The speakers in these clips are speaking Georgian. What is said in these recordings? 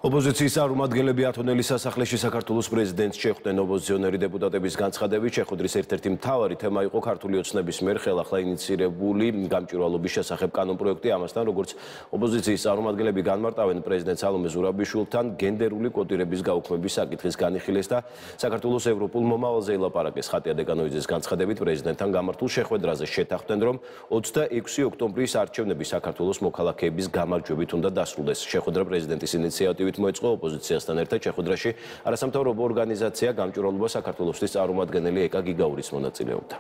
ოპოზიციის წარმომადგენლები ათონელის სასახლეში საქართველოს პრეზიდენტს შეხვდნენ. ოპოზიციონერი დეპუტატების განცხადებით, შეხვედრის ერთ-ერთი მთავარი თემა იყო ქართული ოცნების მიერ ხელახლა ინიციირებული გამჭვირვალობის შესახებ კანონპროექტი. ამასთან, როგორც ოპოზიციის წარმომადგენლები განმარტავენ, პრეზიდენტ სალომე ზურაბიშვილთან გენდერული კოტირების გაუქმების საკითხის განიხილეს და საქართველოს ევროპულ მომავალზე ელაპარაკეს. ხატია დეკანოიძეს განცხადებით, პრეზიდენტთან გამართულ შეხვედრაზე შეთანხმდნენ, რომ 26 ოქტომბრის არჩევნები საქართველოს მოქალაქეების გამარჯვებით უნდა დასრულდეს. შეხვედრა პრეზიდენტის ინიციატივით მოეწყო ოპოზიციასთან ერთად. შეხვედრაში არასამთავრობო ორგანიზაცია გამჭვირვალობა საქართველოსთვის წარმომადგენელი ეკა გიგაურის მონაწილეობდა.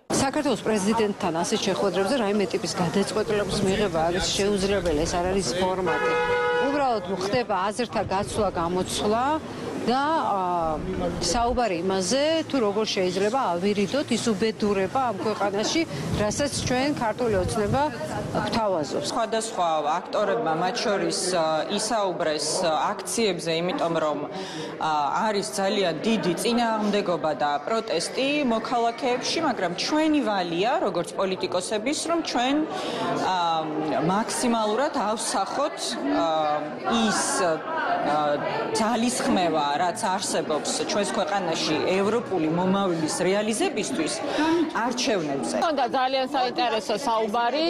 საქართველოს პრეზიდენტთან ასეთ შეხვედრებზე რაიმე ტიპის გადაწყვეტილების მიღება არის შეუძლებელი, ეს არ არის ფორმატი. უბრალოდ ხდება აზრთა გაცვლა, გამოცვლა და საუბარი იმაზე, თუ როგორ შეიძლება ავირიდოთ ის უბედურება ამ ქვეყანაში, რასაც ჩვენ ქართული ოცნება გვთავაზობს. სხვადასხვა აქტორებმა მათ შორის ისაუბრეს აქციებზე, იმიტომ რომ არის ძალიან დიდი წინააღმდეგობა და პროტესტი მოქალაქეებში, მაგრამ ჩვენი ვალია, როგორც პოლიტიკოსების, რომ ჩვენ მაქსიმალურად ავსახოთ ის ძალისხმევა, რაც არსებობს ჩვენს ქვეყანაში ევროპული მომავლის რეალიზებისთვის არჩევნებზე. და ძალიან საინტერესო საუბარი,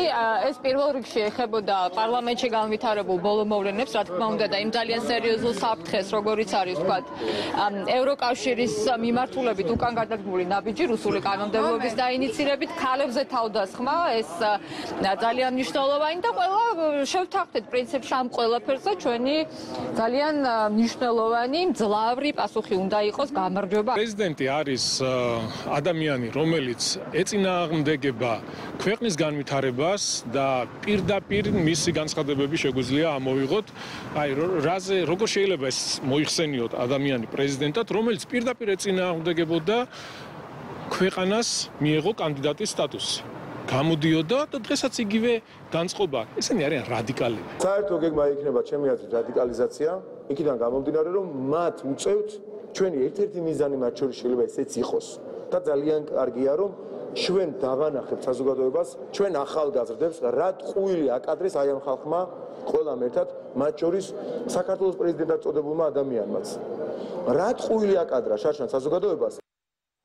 ეს პირველ რიგში ეხებოდა პარლამენტში განვითარებულ ბოლო მოვლენებს, რა თქმა უნდა და იმ ძალიან სერიოზულ საფრთხეს, როგორიც არის თქვა, ევროკავშირის მიმართულებით უკან გადადგმული ნაბიჯი რუსული კანონმდებლობის დაინიცირებით, ქალებზე თავდასხმა, ეს ძალიან მნიშვნელოვანი და ყველა შევთანხმდეთ პრინციპში ამ ყველაფერზე ჩვენი ძალიან მნიშვნელოვანი მძლავრი პასუხი უნდა იყოს გამარჯვება. პრეზიდენტი არის ადამიანი, რომელიც ეწინააღმდეგება ქვეყნის განვითარებას და პირდაპირ მისი განცხადებები შეგვიძლია ამოვიღოთ. აი, როგორ შეიძლება ეს მოიხსენიოთ ადამიანი პრეზიდენტად, რომელიც პირდაპირ ეწინააღმდეგებოდა ქვეყანას მიეღო კანდიდატის სტატუსი. გამოდიოდა და დღესაც იგივე განწყობა. ესენი არიან რადიკალები. საერთო გეგმა იქნება ჩემი აზრით რადიკალიზაცია, იქიდან გამომდინარე, რომ მათ უწევთ ჩვენი ერთ-ერთი მიზანი მათ შორის შეიძლება ესეც იყოს. და ძალიან კარგია, რომ ჩვენ დავანახებთ საზოგადოებას, ჩვენ ახალგაზრდებს, რა ტყუილი აკადრეს აი ამ ხალხმა ყველამ ერთად, მათ შორის საქართველოს პრეზიდენტად წოდებულმა ადამიანმაც. რა ტყუილი აკადრა შარშან საზოგადოებას.